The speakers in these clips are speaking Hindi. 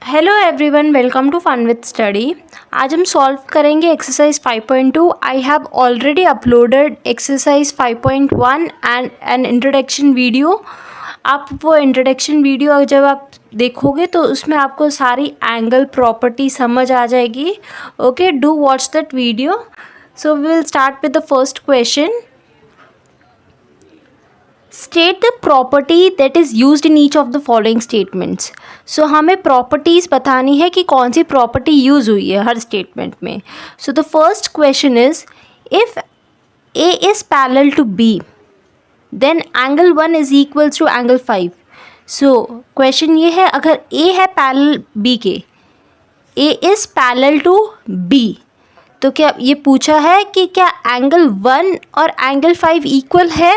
Hello everyone, welcome to fun with study. आज हम सॉल्व करेंगे exercise 5.2। I have already uploaded exercise 5.1 and an introduction video. आप वो इंट्रोडक्शन वीडियो जब आप देखोगे तो उसमें आपको सारी एंगल प्रॉपर्टी समझ आ जाएगी। Okay, do watch that video. So we will start with the first question. State the property that is used in each of the following statements. So हमें प्रॉपर्टीज़ बतानी है कि कौन सी प्रॉपर्टी यूज़ हुई है हर स्टेटमेंट में। So the first question is if A is parallel to B then angle 1 is equals to angle 5। So question ये है, अगर ए है पैरेलल बी के, A is parallel to B, तो क्या ये पूछा है कि क्या एंगल 1 और एंगल 5 इक्वल है।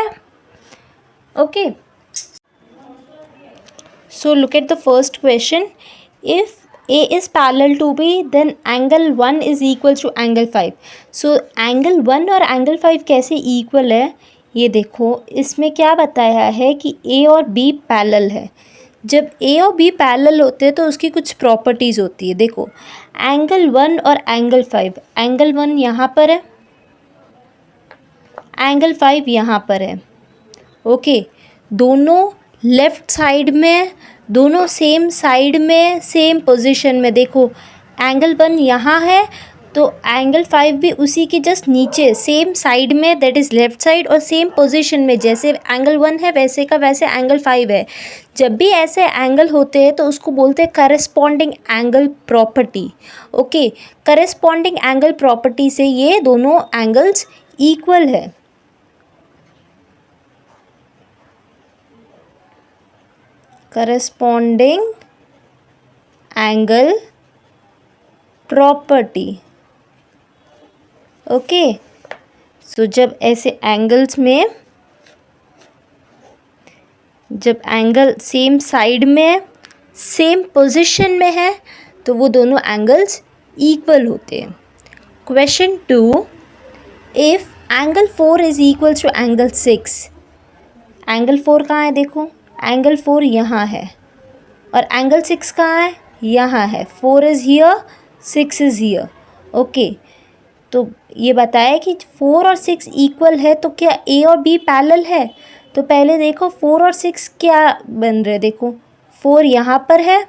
Okay, so look at the first question. If A is parallel to B, then angle 1 is equal to angle 5. So angle 1 और angle 5 कैसे equal है, ये देखो इसमें क्या बताया है कि A और B पैरेलल है। जब A और B पैरेलल होते हैं तो उसकी कुछ प्रॉपर्टीज़ होती है। देखो एंगल 1 और एंगल 5, एंगल 1 यहाँ पर है, एंगल 5 यहाँ पर है। ओके, दोनों लेफ़्ट साइड में, दोनों सेम साइड में, सेम पोजीशन में। देखो एंगल 1 यहाँ है तो एंगल 5 भी उसी के जस्ट नीचे सेम साइड में, दैट इज़ लेफ़्ट साइड, और सेम पोजीशन में। जैसे एंगल 1 है वैसे का वैसे एंगल 5 है। जब भी ऐसे एंगल होते हैं तो उसको बोलते हैं corresponding angle property. Okay, corresponding angle property से ये दोनों एंगल्स इक्वल है। Corresponding angle property. Okay, so जब ऐसे एंगल्स में, जब एंगल सेम साइड में, सेम पोजीशन में है तो वो दोनों एंगल्स इक्वल होते हैं। Question 2, if angle 4 is equal to angle 6। Angle 4 कहाँ है, देखो एंगल 4 यहाँ है और एंगल 6 कहाँ है, यहाँ है। 4 is here, 6 is here. Okay, तो ये बताया कि 4 और 6 इक्वल है, तो क्या ए और बी पैरेलल है। तो पहले देखो 4 और 6 क्या बन रहे, देखो 4 यहाँ पर है,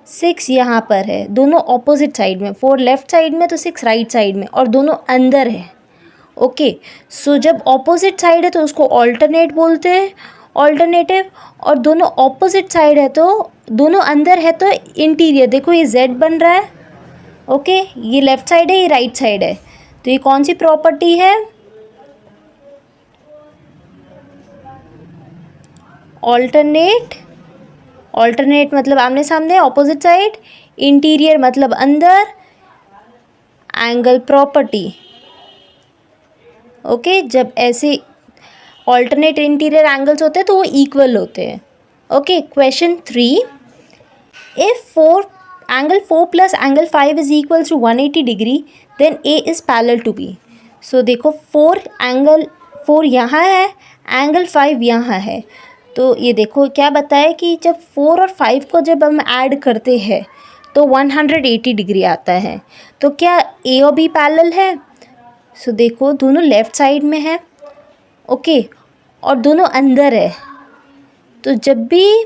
6 यहाँ पर है, दोनों ऑपोजिट साइड में। 4 लेफ़्ट साइड में तो 6 राइट साइड में, और दोनों अंदर है। ओके, सो जब ऑपोजिट साइड है तो उसको ऑल्टरनेट बोलते हैं, ऑल्टरनेटिव। और दोनों ऑपोजिट साइड है तो दोनों अंदर है तो इंटीरियर। देखो ये Z बन रहा है। ओके, ये लेफ़्ट साइड है, ये राइट साइड है, तो ये कौन सी प्रॉपर्टी है, ऑल्टरनेट। ऑल्टरनेट मतलब आमने सामने, ऑपोजिट साइड, इंटीरियर मतलब अंदर, एंगल प्रॉपर्टी। ओके, जब ऐसे ऑल्टरनेट इंटीरियर एंगल्स होते हैं तो वो इक्वल होते हैं। Okay, question 3, if angle 4 plus angle 5 is equal to 180 degree then A is parallel to B. So देखो एंगल 4 यहाँ है, एंगल 5 यहाँ है, तो ये देखो क्या बताया कि जब 4 और 5 को जब हम ऐड करते हैं तो 180 डिग्री आता है। तो क्या ए और बी पैरेलल है। सो देखो दोनों लेफ़्ट साइड में है, ओके, और दोनों अंदर है। तो जब भी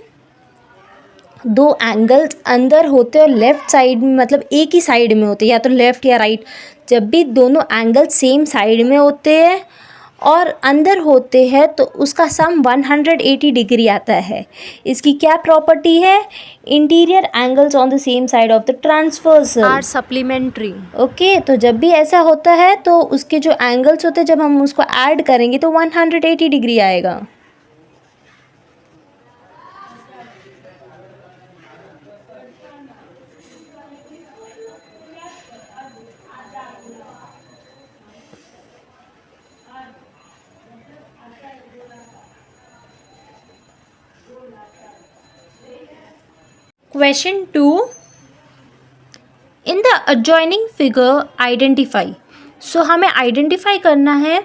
दो एंगल्स अंदर होते हैं और लेफ़्ट साइड में, मतलब एक ही साइड में होते हैं, या तो लेफ़्ट या राइट, जब भी दोनों एंगल्स सेम साइड में होते हैं और अंदर होते हैं तो उसका सम 180 डिग्री आता है। इसकी क्या प्रॉपर्टी है, interior angles on the same side of the transversal are supplementary. Okay, तो जब भी ऐसा होता है तो उसके जो एंगल्स होते हैं जब हम उसको ऐड करेंगे तो 180 डिग्री आएगा। Question 2, in the adjoining figure identify। सो हमें आइडेंटिफाई करना है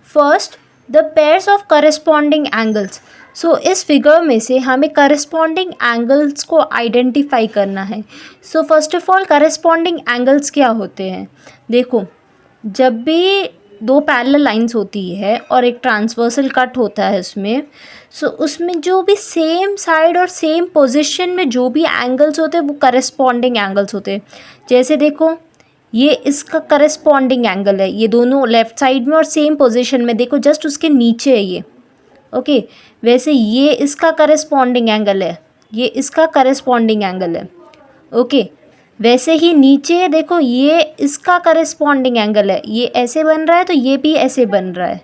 first the pairs of corresponding angles. So इस फिगर में से हमें करस्पॉन्डिंग एंगल्स को आइडेंटिफाई करना है. So first of all corresponding angles क्या होते हैं. देखो, जब भी दो पैरेलल लाइंस होती है और एक ट्रांसवर्सल कट होता है उसमें, सो उसमें जो भी सेम साइड और सेम पोजीशन में जो भी एंगल्स होते हैं वो करस्पॉन्डिंग एंगल्स होते हैं. जैसे देखो, ये इसका करस्पॉन्डिंग एंगल है, ये दोनों लेफ़्ट साइड में और सेम पोजीशन में. देखो जस्ट उसके नीचे है ये. ओके, वैसे ये इसका करस्पॉन्डिंग एंगल है, ये इसका करस्पॉन्डिंग एंगल है. ओके, वैसे ही नीचे देखो, ये इसका करस्पॉन्डिंग एंगल है, ये ऐसे बन रहा है तो ये भी ऐसे बन रहा है.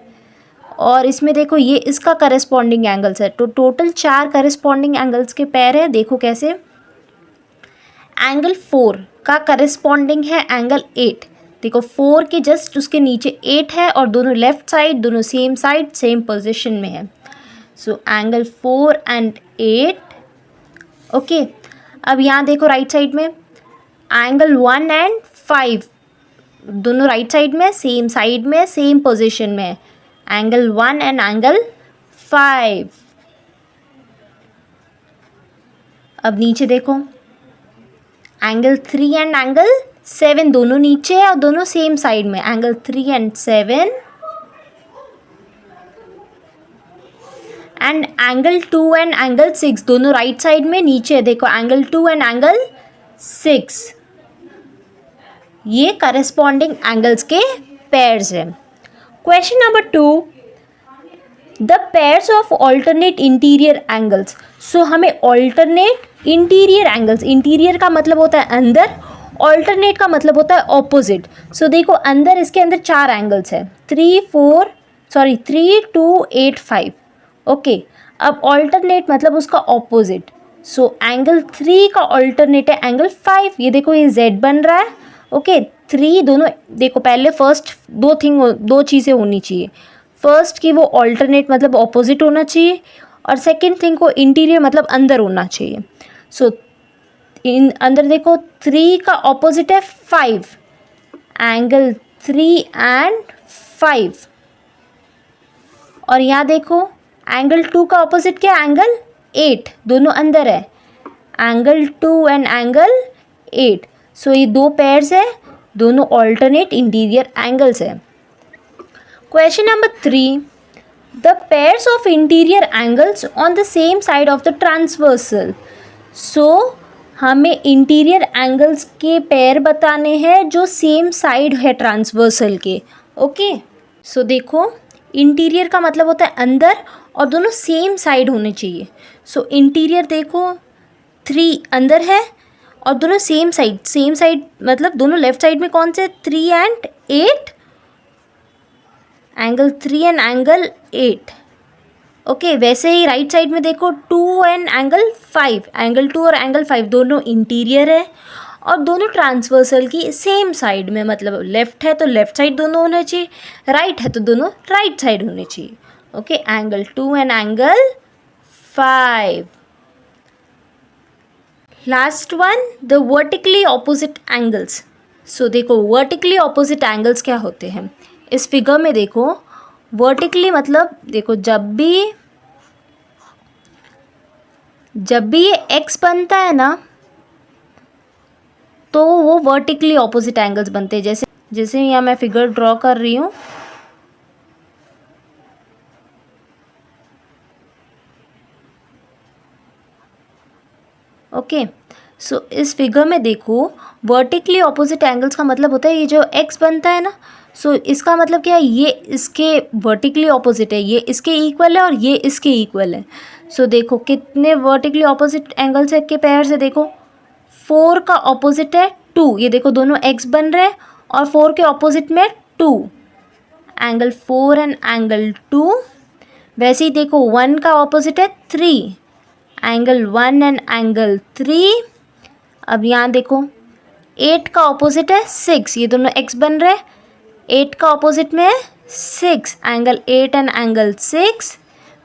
और इसमें देखो ये इसका करस्पॉन्डिंग एंगल्स है. तो टोटल 4 करस्पॉन्डिंग एंगल्स के पेयर है. देखो कैसे, एंगल 4 का करस्पॉन्डिंग है एंगल 8. देखो 4 के जस्ट उसके नीचे 8 है और दोनों लेफ़्ट साइड सेम पोजीशन में है. So angle 4 and 8. ओके, अब यहाँ देखो राइट साइड में एंगल 1 एंड 5 दोनों राइट साइड में सेम पोजीशन में है. Angle 1 and angle 5. अब नीचे देखो, एंगल 3 एंड एंगल 7 दोनों नीचे है और दोनों सेम साइड में. Angle 3 and 7 and angle 2 and angle 6 दोनों राइट साइड में नीचे है. देखो एंगल 2 एंड एंगल 6, ये करस्पॉन्डिंग एंगल्स के पेयर्स हैं. Question number 2, the pairs of alternate interior angles. So हमें ऑल्टरनेट इंटीरियर एंगल्स, इंटीरियर का मतलब होता है अंदर, ऑल्टरनेट का मतलब होता है ऑपोजिट. सो देखो अंदर, इसके अंदर 4 एंगल्स है, 3 2 8 5. ओके, अब ऑल्टरनेट मतलब उसका ऑपोजिट. सो एंगल 3 का ऑल्टरनेट है एंगल 5. ये देखो ये Z बन रहा है. ओके, 3 दोनों देखो, पहले फर्स्ट दो चीज़ें होनी चाहिए. फर्स्ट की वो ऑल्टरनेट मतलब ऑपोजिट होना चाहिए, और सेकंड थिंग को इंटीरियर मतलब अंदर होना चाहिए. सो इन अंदर देखो 3 का ऑपोजिट है 5, एंगल 3 एंड 5. और यहाँ देखो एंगल 2 का ऑपोजिट क्या, एंगल 8, दोनों अंदर है. Angle 2 and angle 8. सो ये दो पेयर्स है, दोनों ऑल्टरनेट इंटीरियर एंगल्स है. Question number 3, the pairs of interior angles on the same side of the transversal. So हमें इंटीरियर एंगल्स के पेयर बताने हैं जो सेम साइड है ट्रांसवर्सल के. ओके, सो देखो इंटीरियर का मतलब होता है अंदर और दोनों सेम साइड होने चाहिए. सो इंटीरियर देखो 3 अंदर है और दोनों सेम साइड मतलब दोनों लेफ्ट साइड में कौन से, 3 and 8, angle 3 and angle 8. Okay, वैसे ही राइट साइड में देखो 2 एंड एंगल 5, एंगल 2 और एंगल 5 दोनों इंटीरियर है और दोनों ट्रांसवर्सल की सेम साइड में, मतलब लेफ़्ट है तो लेफ़्ट साइड दोनों होने चाहिए, राइट है तो दोनों राइट साइड होने चाहिए. Okay, angle 2 and angle 5. Last one, the vertically opposite angles. So देखो वर्टिकली ऑपोजिट एंगल्स क्या होते हैं. इस फिगर में देखो, वर्टिकली मतलब देखो जब भी ये एक्स बनता है ना, तो वो वर्टिकली ऑपोजिट एंगल्स बनते हैं. जैसे यहाँ मैं फिगर ड्रॉ कर रही हूँ. ओके, सो इस फिगर में देखो वर्टिकली ऑपोजिट एंगल्स का मतलब होता है ये जो एक्स बनता है ना, सो इसका मतलब क्या है, ये इसके वर्टिकली ऑपोजिट है, ये इसके इक्वल है और ये इसके इक्वल है. सो देखो कितने वर्टिकली ऑपोजिट एंगल्स है के पेयर से. देखो 4 का ऑपोजिट है 2, ये देखो दोनों एक्स बन रहे हैं और 4 के ऑपोजिट में 2, एंगल 4 एंड एंगल 2. वैसे ही देखो 1 का ऑपोजिट है 3, एंगल 1 एंड एंगल 3. अब यहाँ देखो 8 का ऑपोजिट है 6, ये दोनों एक्स बन रहे हैं, 8 का ऑपोजिट में है 6, एंगल 8 एंड एंगल 6.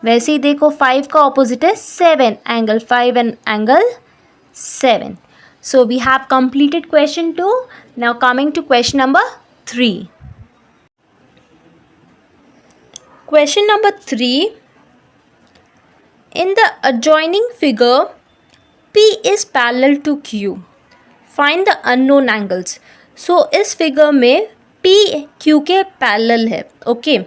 वैसे ही देखो 5 का ऑपोजिट है 7, angle 5 and angle 7. So we have completed question 2. Now coming to question number 3. Question number 3. In the adjoining figure, P is parallel to Q. Find the unknown angles. So इस फिगर में P Q के पैरेलल है. ओके,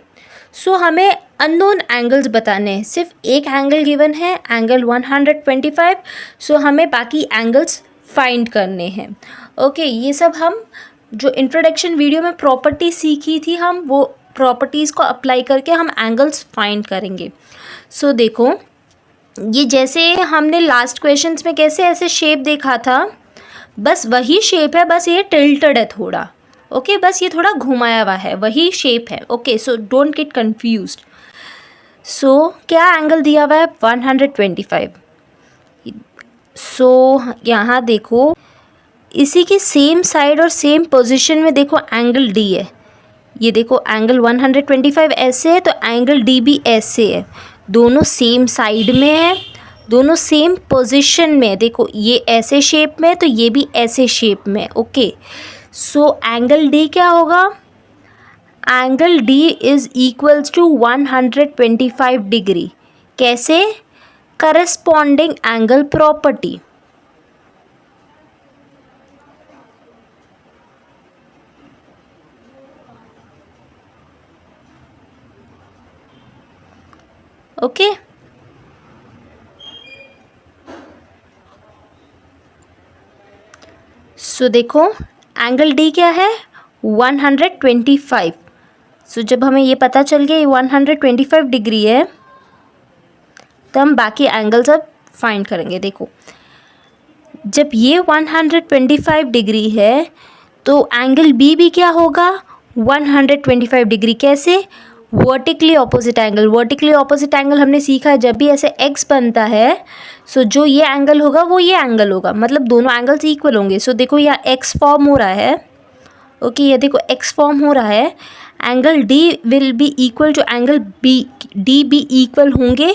सो हमें अननोन एंगल्स बताने हैं. सिर्फ एक एंगल गिवन है, एंगल 125. सो हमें बाकी एंगल्स फाइंड करने हैं. ओके, ये सब हम जो इंट्रोडक्शन वीडियो में प्रॉपर्टी सीखी थी, हम वो प्रॉपर्टीज़ को अप्लाई करके हम एंगल्स फाइंड करेंगे. सो देखो, ये जैसे हमने लास्ट क्वेश्चंस में कैसे ऐसे शेप देखा था, बस वही शेप है, बस ये टिल्टेड है थोड़ा. ओके, बस ये थोड़ा घुमाया हुआ है, वही शेप है. Okay, so don't get confused. So क्या एंगल दिया हुआ है? 125. सो यहाँ देखो, इसी की सेम साइड और सेम पोजीशन में देखो एंगल डी है. ये देखो एंगल 125 ऐसे है, तो एंगल डी भी ऐसे है. दोनों सेम साइड में है, दोनों सेम पोजीशन में. देखो ये ऐसे शेप में, तो ये भी ऐसे शेप में. ओके, सो एंगल डी क्या होगा? Angle D is equals to 125 degree. कैसे? Corresponding angle property. Okay, so देखो एंगल डी क्या है? 125. सो जब हमें ये पता चल गया ये 125 डिग्री है, तो हम बाकी एंगल्स अब फाइंड करेंगे. देखो, जब ये 125 डिग्री है, तो एंगल बी भी क्या होगा? 125 डिग्री. कैसे? Vertically opposite angle. Vertically opposite angle हमने सीखा है, जब भी ऐसे एक्स बनता है, सो जो ये एंगल होगा वो ये एंगल होगा, मतलब दोनों एंगल्स इक्वल होंगे. सो देखो यहाँ एक्स फॉर्म हो रहा है. ओके, ये देखो एक्स फॉर्म हो रहा है. Angle D will be equal to angle B. D भी इक्वल होंगे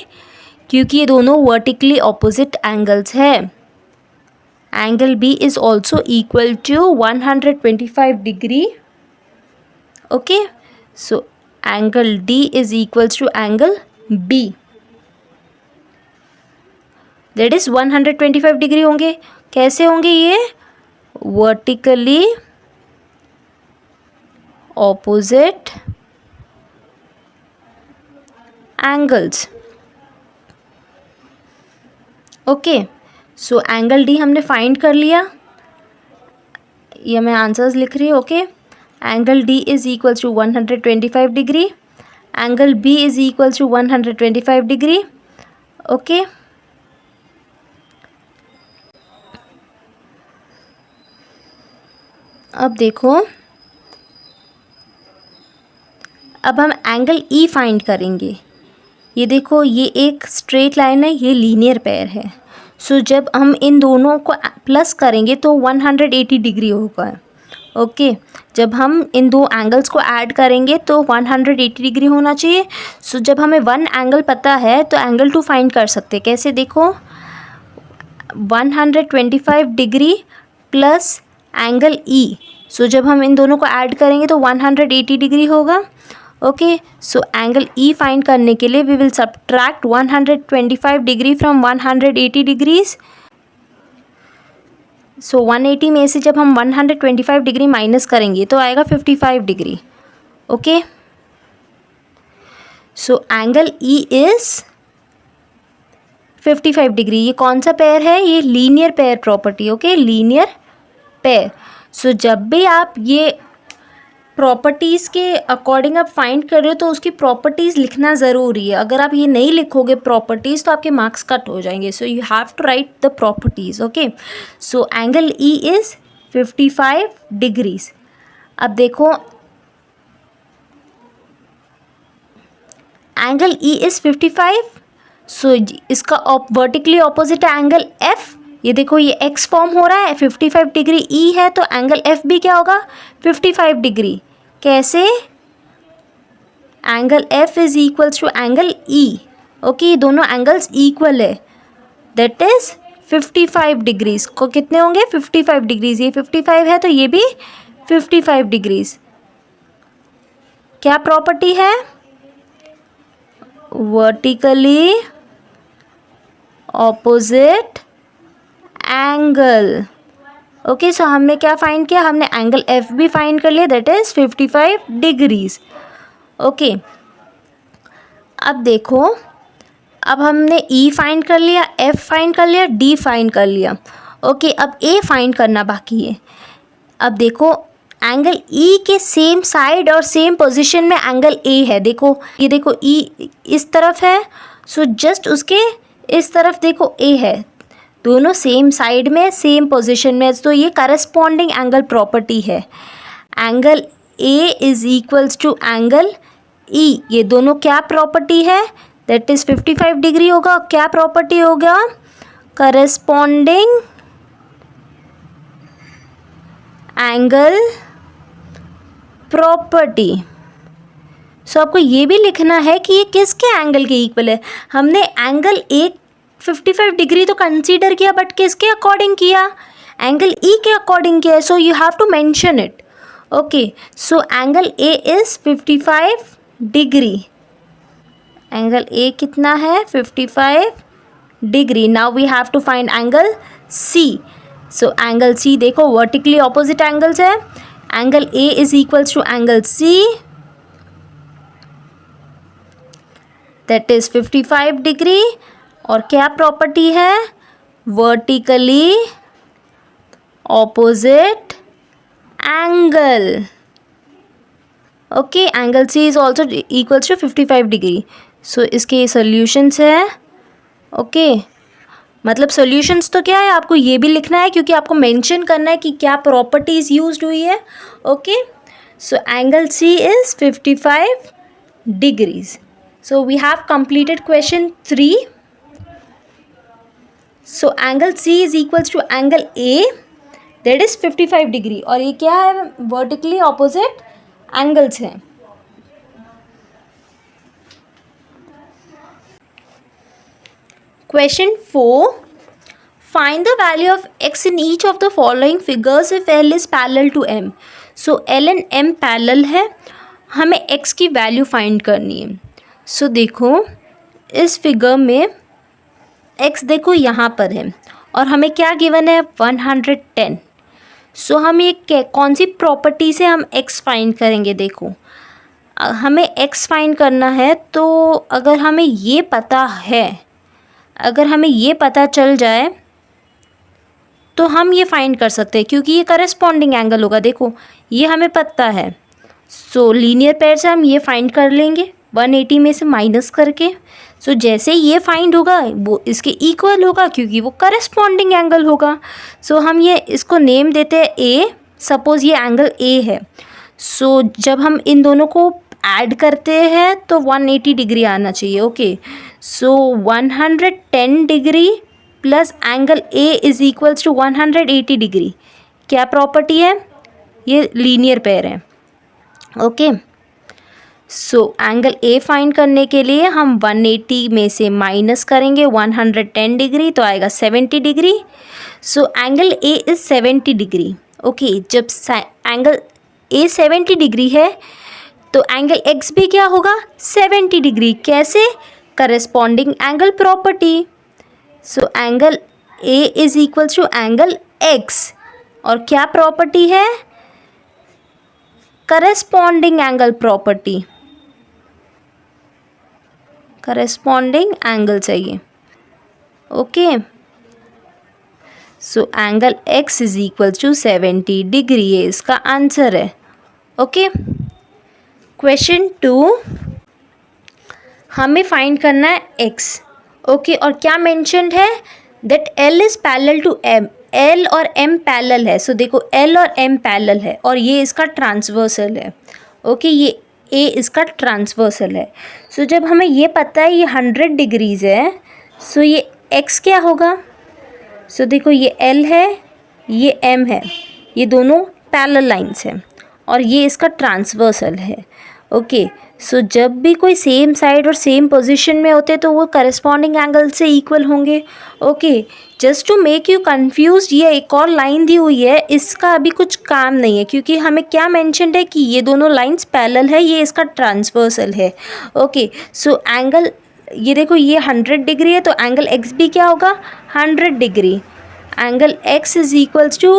क्योंकि ये दोनों वर्टिकली ऑपोजिट एंगल्स है. Angle B is also equal to 125 degree. Okay, so angle D is equals to angle B, that is 125 degree होंगे. कैसे होंगे ये? Vertically opposite angles. Okay, so angle D हमने फाइंड कर लिया. ये मैं आंसर्स लिख रही हूँ. Okay, angle D is equals to 125 degree. Angle B is equals to 125 degree. Okay, अब देखो, अब हम एंगल ई फाइंड करेंगे. ये देखो, ये एक स्ट्रेट लाइन है, ये लीनियर पेयर है. सो जब हम इन दोनों को प्लस करेंगे तो 180 डिग्री होगा. ओके, जब हम इन दो एंगल्स को ऐड करेंगे तो 180 डिग्री होना चाहिए. सो जब हमें वन एंगल पता है तो एंगल टू फाइंड कर सकते हैं. कैसे? देखो, 125 डिग्री प्लस एंगल ई. सो जब हम इन दोनों को ऐड करेंगे तो 180 डिग्री होगा. Okay, so angle E find करने के लिए we will subtract 125 degree from 180 degrees. So 180 में से जब हम 125 डिग्री माइनस करेंगे तो आएगा 55 degree. Okay, so angle E is 55 degree. ये कौन सा पेयर है? ये linear pair property. Okay, linear pair. So जब भी आप ये प्रॉपर्टीज़ के अकॉर्डिंग आप फाइंड कर रहे हो तो उसकी प्रॉपर्टीज़ लिखना ज़रूरी है. अगर आप ये नहीं लिखोगे प्रॉपर्टीज़ तो आपके मार्क्स कट हो जाएंगे. So you have to write the properties. Okay, so angle E is 55 degrees. अब देखो, एंगल ई इज़ 55. सो इसका वर्टिकली ऑपोजिट एंगल एफ. ये देखो, ये एक्स फॉर्म हो रहा है, 55 डिग्री ई है, तो एंगल एफ भी क्या होगा? 55 डिग्री. कैसे? Angle F is equals to angle E. Okay, दोनों एंगल्स इक्वल है, दैट इज 55 डिग्रीज. को कितने होंगे? 55 डिग्रीज. ये 55 है तो ये भी 55 डिग्रीज. क्या प्रॉपर्टी है? Vertically opposite angle. ओके, सो हमने क्या फाइंड किया, हमने एंगल एफ भी फाइंड कर लिया, दैट इज 55 डिग्रीज। ओके, अब देखो, अब हमने ई फाइंड कर लिया, एफ फाइंड कर लिया, डी फाइंड कर लिया। ओके, अब ए फाइंड करना बाकी है। अब देखो, एंगल ई के सेम साइड और सेम पोजीशन में एंगल ए है। देखो, ये देखो ई इस तरफ है, सो जस्ट उसके इस तरफ देखो ए है, दोनों सेम साइड में सेम पोजीशन में, तो ये करस्पॉन्डिंग एंगल प्रॉपर्टी है। Angle A is equals to angle E, ये दोनों क्या प्रॉपर्टी है, दैट इज 55 डिग्री होगा। क्या प्रॉपर्टी होगा, करस्पॉन्डिंग एंगल प्रॉपर्टी। सो आपको ये भी लिखना है कि ये किसके एंगल के इक्वल है। हमने एंगल ए 55 डिग्री तो कंसीडर किया, बट किसके अकॉर्डिंग किया, एंगल ई के अकॉर्डिंग किया है, so you have to mention it. Okay, so angle A is 55 degree, angle A कितना है, 55 degree. Now we have to find angle C. So angle C देखो वर्टिकली ऑपोजिट एंगल्स है, angle A is equals to angle C, that is 55 degree. और क्या प्रॉपर्टी है, vertically opposite angle. Okay, angle C is also equals to 55 degree. So इसके सॉल्यूशंस है। ओके, मतलब सॉल्यूशंस तो क्या है, आपको ये भी लिखना है क्योंकि आपको मेंशन करना है कि क्या प्रॉपर्टीज यूज्ड हुई है। Okay, so angle C is 55 degrees. So we have completed question 3। So angle C is equals to angle A, that is 55 degree, और ये क्या है, वर्टिकली ऑपोजिट एंगल्स हैं। Question 4. Find the value of x in each of the following figures if L is parallel to M. So L and M parallel है, हमें x की वैल्यू फाइंड करनी है। सो देखो, इस फिगर में x देखो यहाँ पर है और हमें क्या गिवन है, 110। सो हम ये कौन सी प्रॉपर्टी से हम x फाइंड करेंगे, देखो हमें x फाइंड करना है, तो अगर हमें ये पता है, अगर हमें ये पता चल जाए तो हम ये फाइंड कर सकते हैं क्योंकि ये करस्पॉन्डिंग एंगल होगा। देखो ये हमें पता है, सो लीनियर पेयर से हम ये फाइंड कर लेंगे 180 में से माइनस करके। सो जैसे ये फाइंड होगा वो इसके इक्वल होगा क्योंकि वो करस्पॉन्डिंग एंगल होगा। सो हम ये इसको नेम देते हैं ए, सपोज़ ये एंगल ए है। सो जब हम इन दोनों को ऐड करते हैं तो 180 डिग्री आना चाहिए। Okay, so 110 degree plus angle A is equals to 180 degree, क्या प्रॉपर्टी है, ये लीनियर पेयर है। Okay, so angle A find करने के लिए हम 180 में से माइनस करेंगे 110 डिग्री, तो आएगा 70 degree. So angle A is 70 degree. Okay, जब एंगल ए 70 डिग्री है तो एंगल एक्स भी क्या होगा, 70 डिग्री। कैसे, corresponding angle property. So angle A is equals to angle X, और क्या प्रॉपर्टी है, corresponding angle property, corresponding angle चाहिए। Okay, so angle X is equals to 70 degree, ये इसका आंसर है। ओके, क्वेश्चन 2, हमें फाइंड करना है x। ओके, और क्या मेंशन्ड है, that L is parallel to M, L और M पैरेलल है। सो देखो L और M पैरेलल है और ये इसका ट्रांसवर्सल है। ओके, ये A इसका ट्रांसवर्सल है। सो जब हमें ये पता है ये 100 डिग्रीज़ है, सो ये x क्या होगा। सो देखो ये L है, ये M है, ये दोनों पैरेलल लाइंस हैं और ये इसका ट्रांसवर्सल है। ओके, सो जब भी कोई सेम साइड और सेम पोजीशन में होते तो वो करस्पॉन्डिंग एंगल से इक्वल होंगे। Okay, just to make you confuse, ये एक और लाइन दी हुई है, इसका अभी कुछ काम नहीं है क्योंकि हमें क्या मेंशन्ड है कि ये दोनों लाइंस पैरेलल है, ये इसका ट्रांसवर्सल है। ओके, सो एंगल ये देखो ये 100 डिग्री है तो एंगल एक्स भी क्या होगा 100 degree. Angle X is equals to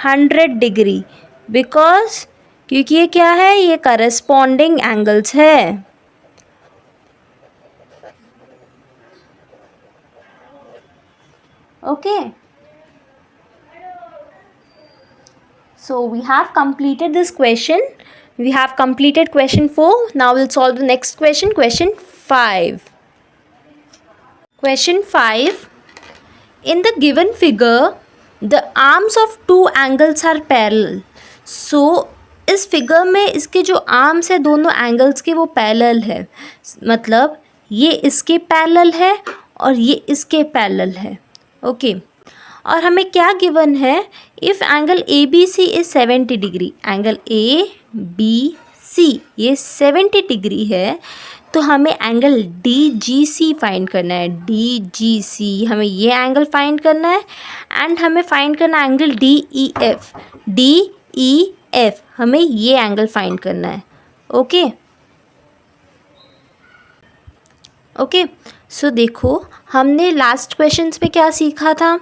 100 degree because क्योंकि ये क्या है ये करस्पॉन्डिंग एंगल्स है। Okay so we have completed this question. We have completed question 4. Now we'll solve the next question, question 5. Question 5. In the given figure, the arms of two angles are parallel. So इस फिगर में इसके जो आर्म्स है दोनों एंगल्स के वो पैरेलल है, मतलब ये इसके पैरेलल है और ये इसके पैरेलल है। ओके और हमें क्या गिवन है, if angle A B C is 70 degree, angle A B C ये 70 डिग्री है तो हमें angle D G C find करना है। डी जी सी हमें ये एंगल फाइंड करना है एंड हमें फाइंड करना है angle D E F. D E F हमें ये एंगल फाइंड करना है। ओके ओके सो देखो हमने लास्ट क्वेश्चंस में क्या सीखा था,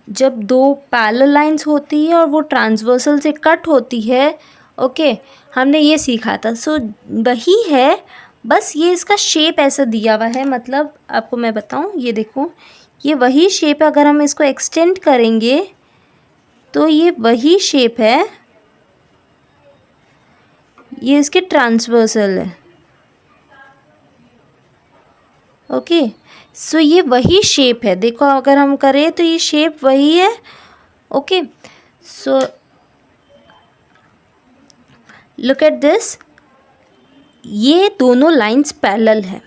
जब दो पैरेलल लाइंस होती है और वो ट्रांसवर्सल से कट होती है। ओके हमने ये सीखा था। सो वही है, बस ये इसका शेप ऐसा दिया हुआ है, मतलब आपको मैं बताऊं ये देखो ये वही शेप है, अगर हम इसको एक्सटेंड करेंगे तो ये वही शेप है, ये इसके ट्रांसवर्सल है। ओके सो ये वही शेप है, देखो अगर हम करें तो ये शेप वही है। Okay so look at this, ये दोनों लाइंस पैरेलल है।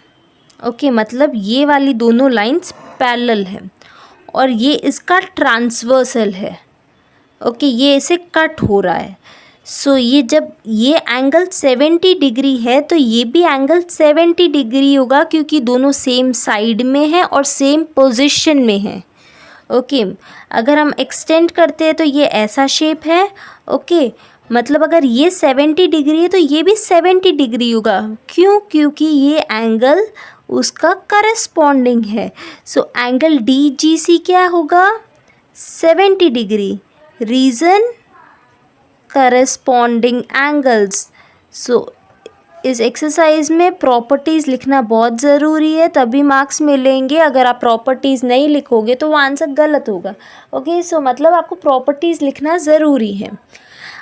ओके मतलब ये वाली दोनों लाइंस पैरेलल है और ये इसका ट्रांसवर्सल है। ओके ये इसे कट हो रहा है। सो ये जब ये एंगल 70 डिग्री है तो ये भी एंगल 70 डिग्री होगा क्योंकि दोनों सेम साइड में है और सेम पोजीशन में है। ओके अगर हम एक्सटेंड करते हैं तो ये ऐसा शेप है। ओके मतलब अगर ये 70 डिग्री है तो ये भी 70 डिग्री होगा, क्यों, क्योंकि ये एंगल उसका करस्पॉन्डिंग है। सो एंगल डी जी सी क्या होगा 70 degree. Reason corresponding angles. So इस एक्सरसाइज में प्रॉपर्टीज़ लिखना बहुत ज़रूरी है, तभी मार्क्स मिलेंगे। अगर आप प्रॉपर्टीज़ नहीं लिखोगे तो वो आंसर गलत होगा। ओके सो मतलब आपको प्रॉपर्टीज़ लिखना ज़रूरी है।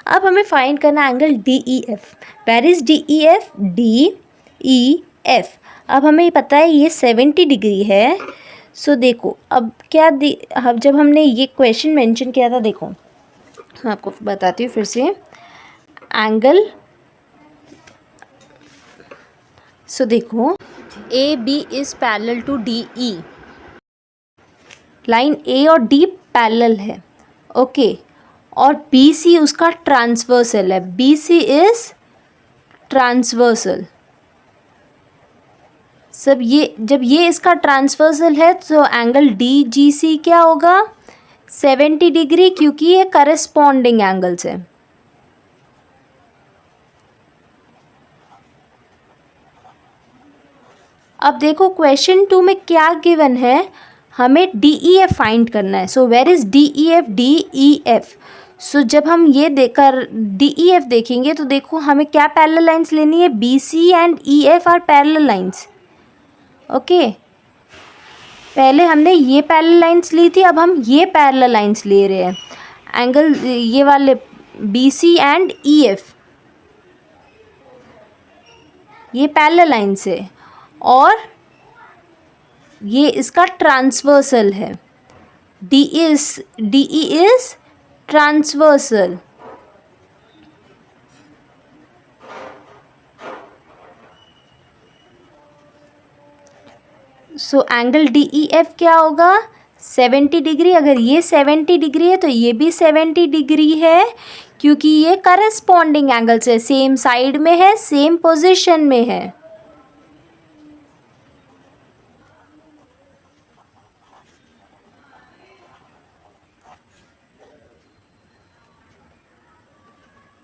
अब हमें फाइंड करना angle D E F. Where is D E F? D E F. अब हमें पता है ये 70 डिग्री है। सो देखो अब क्या अब जब हमने ये क्वेश्चन मेंशन किया था, देखो मैं आपको बताती हूँ फिर से एंगल। सो देखो A B is parallel to D E, line A और डी पैरेलल है। ओके और बी सी उसका ट्रांसवर्सल है। B C is transversal. सब ये जब ये इसका ट्रांसवर्सल है तो एंगल डी जी सी क्या होगा 70 डिग्री, क्योंकि ये करस्पॉन्डिंग एंगल्स है। अब देखो क्वेश्चन 2 में क्या गिवन है, हमें डी ई एफ फाइंड करना है। So where is D E F? D E F. So जब हम ये देखकर डी ई एफ देखेंगे तो देखो हमें क्या पैरेलल लाइंस लेनी है, B C and E F are parallel lines. Okay पहले हमने ये पैरेलल लाइंस ली थी, अब हम ये पैरेलल लाइंस ले रहे हैं, एंगल ये वाले B C and E F, ये पैरेलल लाइंस है और ये इसका ट्रांसवर्सल है। D E is transversal. So angle D E F क्या होगा 70 डिग्री। अगर ये 70 डिग्री है तो ये भी 70 डिग्री है, क्योंकि ये करस्पॉन्डिंग एंगल्स है, सेम साइड में है, सेम पोजीशन में है।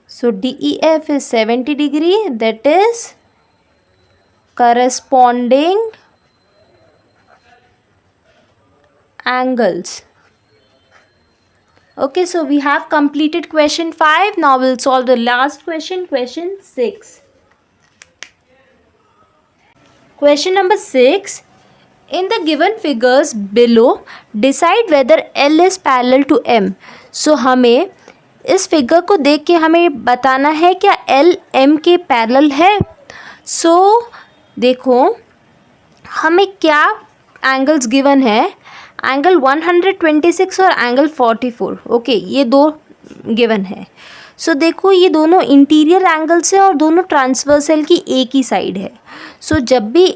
So DEF is 70 degree, that is corresponding angles. Okay, so we have completed question 5. Now we'll solve the last question, question 6. Question number 6. In the given figures below, decide whether L is parallel to M. So हमें इस फिगर को देख के हमें बताना है क्या L M के पैरेलल है. सो देखो हमें क्या एंगल्स गिवन है, एंगल 126 और एंगल 44. ओके, ये दो गिवन है. सो देखो ये दोनों इंटीरियर एंगल्स है और दोनों ट्रांसवर्सल की एक ही साइड है. सो जब भी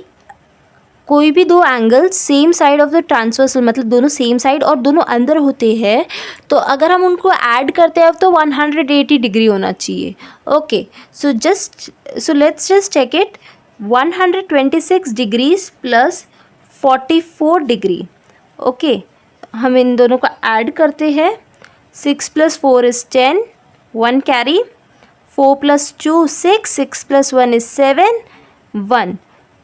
कोई भी दो angle same side of the transversal, मतलब दोनों सेम साइड और दोनों अंदर होते हैं, तो अगर हम उनको ऐड करते हैं तो 180 डिग्री होना चाहिए. Okay, so let's just check it. 126 degrees plus 44 degree. Okay, हम इन दोनों का ऐड करते हैं. 6 + 4 is 10, 1 कैरी, 4 + 2 6, 6 + 1 is 7, 1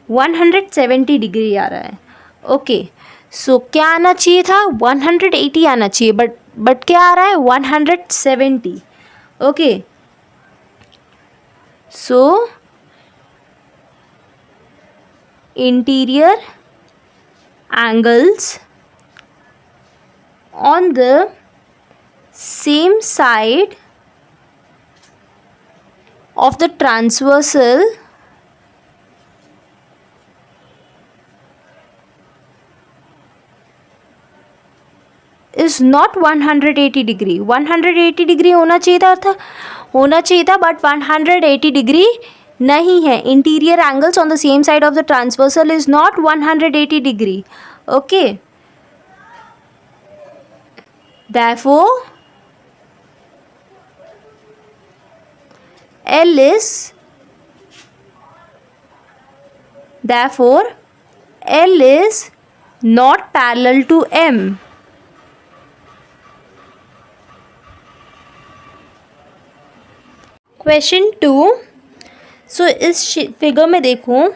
170 डिग्री आ रहा है. ओके, सो क्या आना चाहिए था, 180 आना चाहिए, बट क्या आ रहा है 170. Okay, so interior angles on the same side of the transversal is not 180 degree. 180 degree होना चाहिए था बट 180 डिग्री नहीं है. Interior angles on the same side of the transversal is not 180 degree. Okay, therefore L is not parallel to M. Question 2. सो इस फिगर में देखो,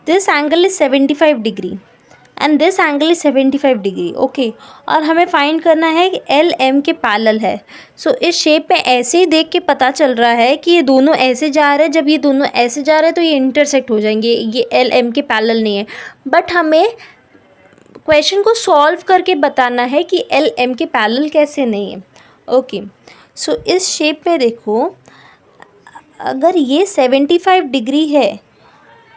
this angle is 75 degree and this angle is 75 degree. Okay, और हमें फाइंड करना है कि एल एम के पैरेलल है. सो इस शेप में ऐसे ही देख के पता चल रहा है कि ये दोनों ऐसे जा रहे हैं. जब ये दोनों ऐसे जा रहे हैं तो ये इंटरसेक्ट हो जाएंगे, ये एल एम के पैरेलल नहीं है. बट हमें क्वेश्चन को सॉल्व करके बताना है कि एल एम के पैरेलल कैसे नहीं है. ओके, सो इस शेप में देखो, अगर ये 75 डिग्री है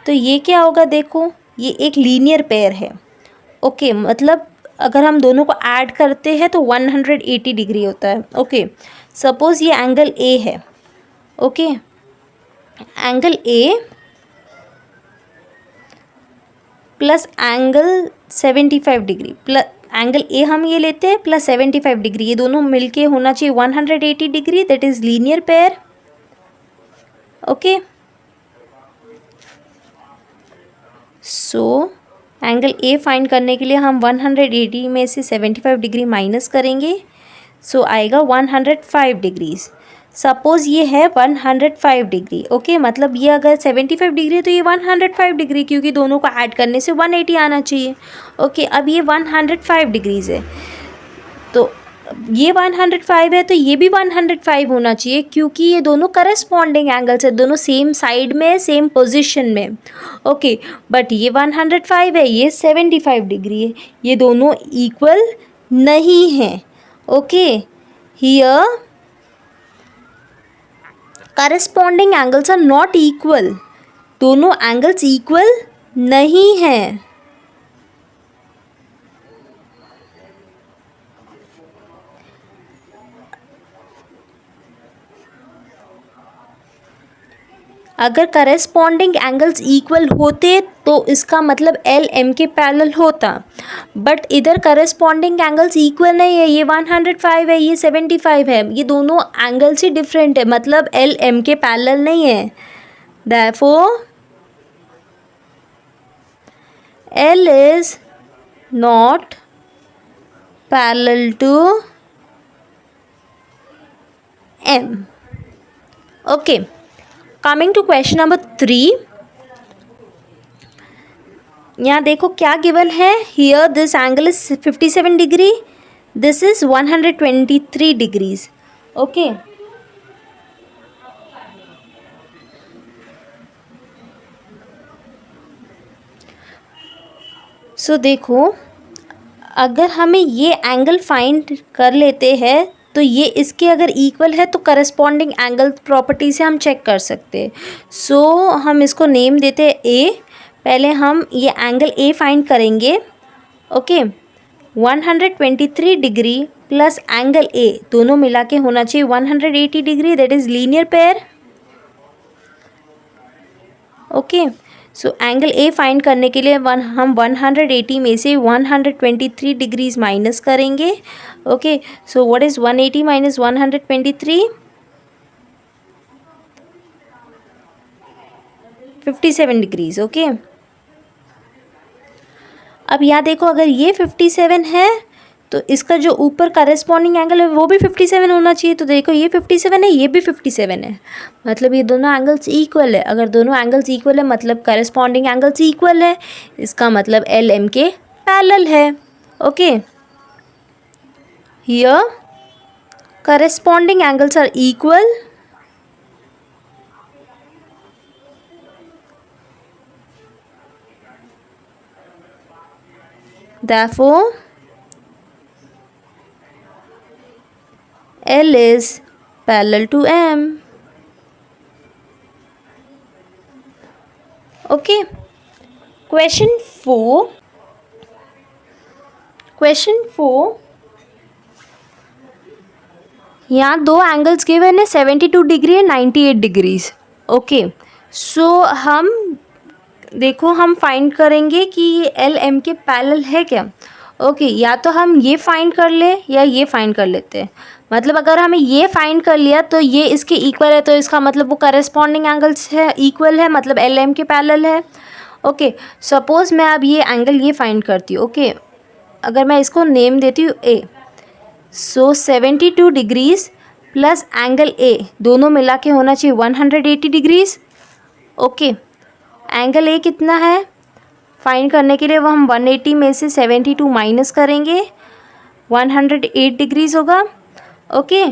तो ये क्या होगा, देखो ये एक लीनियर पेयर है. ओके, मतलब अगर हम दोनों को ऐड करते हैं तो 180 डिग्री होता है. ओके, सपोज़ ये एंगल ए है. Okay, angle A plus angle 75 degree plus angle ए हम ये लेते हैं प्लस 75 डिग्री, ये दोनों मिलके होना चाहिए 180 degree. That is linear pair. Okay, so angle A find करने के लिए हम 180 में से 75 डिग्री माइनस करेंगे. सो आएगा 105 डिग्रीज. सपोज़ ये है 105 डिग्री. ओके, मतलब ये अगर 75 डिग्री है तो ये 105 डिग्री, क्योंकि दोनों को ऐड करने से 180 आना चाहिए. ओके, अब ये 105 डिग्रीज है, तो ये 105 है तो ये भी 105 होना चाहिए, क्योंकि ये दोनों करस्पॉन्डिंग एंगल्स है, दोनों सेम साइड में, सेम पोजीशन में. ओके, बट ये 105 है, ये 75 डिग्री है, ये दोनों इक्वल नहीं हैं. Okay, here corresponding angles are not equal. दोनों एंगल्स इक्वल नहीं हैं. अगर करस्पॉन्डिंग एंगल्स इक्वल होते तो इसका मतलब एल एम के पैरेलल होता, बट इधर करस्पॉन्डिंग एंगल्स इक्वल नहीं है. ये 105 है, ये 75 है, ये दोनों एंगल्स ही डिफरेंट है, मतलब एल एम के पैरेलल नहीं है. Therefore L is not parallel to M. Okay, coming to question number 3. यहाँ देखो क्या गिवन है, here this angle is 57 degree, this is 123 degrees. Okay, so देखो अगर हमें ये एंगल फाइंड कर लेते हैं तो ये इसके अगर इक्वल है तो करस्पॉन्डिंग एंगल प्रॉपर्टी से हम चेक कर सकते हैं. सो हम इसको नेम देते हैं ए. पहले हम ये एंगल ए फाइंड करेंगे. ओके, 123 डिग्री प्लस एंगल ए दोनों मिला के होना चाहिए 180 degree, that is linear pair. Okay, so angle A find करने के लिए हम 180 में से 123 डिग्रीज माइनस करेंगे. Okay, so what is 180 minus 123? 57 degrees. Okay, अब यहाँ देखो अगर ये 57 है तो इसका जो ऊपर करस्पॉन्डिंग एंगल है वो भी 57 होना चाहिए. तो देखो ये 57 है, ये भी 57 है, मतलब ये दोनों एंगल्स इक्वल है. अगर दोनों एंगल्स इक्वल है मतलब करस्पॉन्डिंग एंगल्स इक्वल है, इसका मतलब एल एम के पैरेलल है. Okay, here corresponding angles are equal, therefore L is parallel to M. Okay, question 4. यहाँ दो एंगल्स गिवन है 72 डिग्री है 98 डिग्रीज. ओके, सो हम देखो हम फाइंड करेंगे कि ये एल एम के पैरेलल है क्या. ओके, या तो हम ये फाइंड कर ले या ये फाइंड कर लेते हैं. मतलब अगर हमें ये फाइंड कर लिया तो ये इसके इक्वल है, तो इसका मतलब वो करस्पॉन्डिंग एंगल्स है, इक्वल है, मतलब एल एम के पैरेलल है. ओके, सपोज मैं अब ये एंगल ये फाइंड करती हूँ. ओके, अगर मैं इसको नेम देती हूँ ए. सो 72 डिग्रीज प्लस एंगल ए दोनों मिला के होना चाहिए 180 डिग्रीज. ओके, एंगल ए कितना है फाइंड करने के लिए वो हम 180 में से 72 माइनस करेंगे, 108 डिग्रीज होगा. ओके,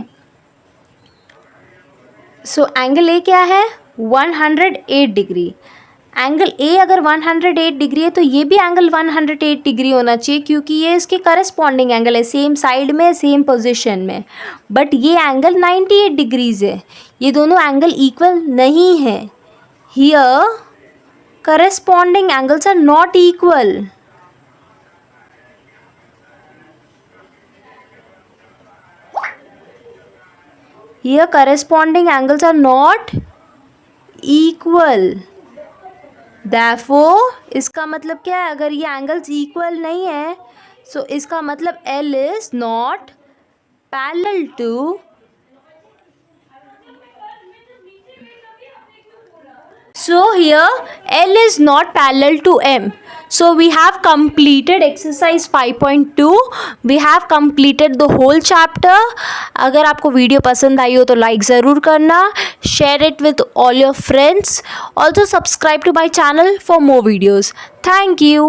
सो एंगल ए क्या है 108 डिग्री. एंगल ए अगर 108 डिग्री है तो ये भी एंगल 108 डिग्री होना चाहिए क्योंकि ये इसके करस्पॉन्डिंग एंगल है, सेम साइड में सेम पोजीशन में. बट ये एंगल 98 डिग्रीज है, ये दोनों एंगल इक्वल नहीं है. Here corresponding angles are not equal. Here corresponding angles are not equal. Therefore इसका मतलब क्या है, अगर ये एंगल्स इक्वल नहीं है so इसका मतलब L is not parallel to So here L is not parallel to M. So we have completed exercise 5.2. We have completed the whole chapter. अगर आपको वीडियो पसंद आई हो तो लाइक ज़रूर करना, share it with all your friends. Also subscribe to my channel for more videos. Thank you.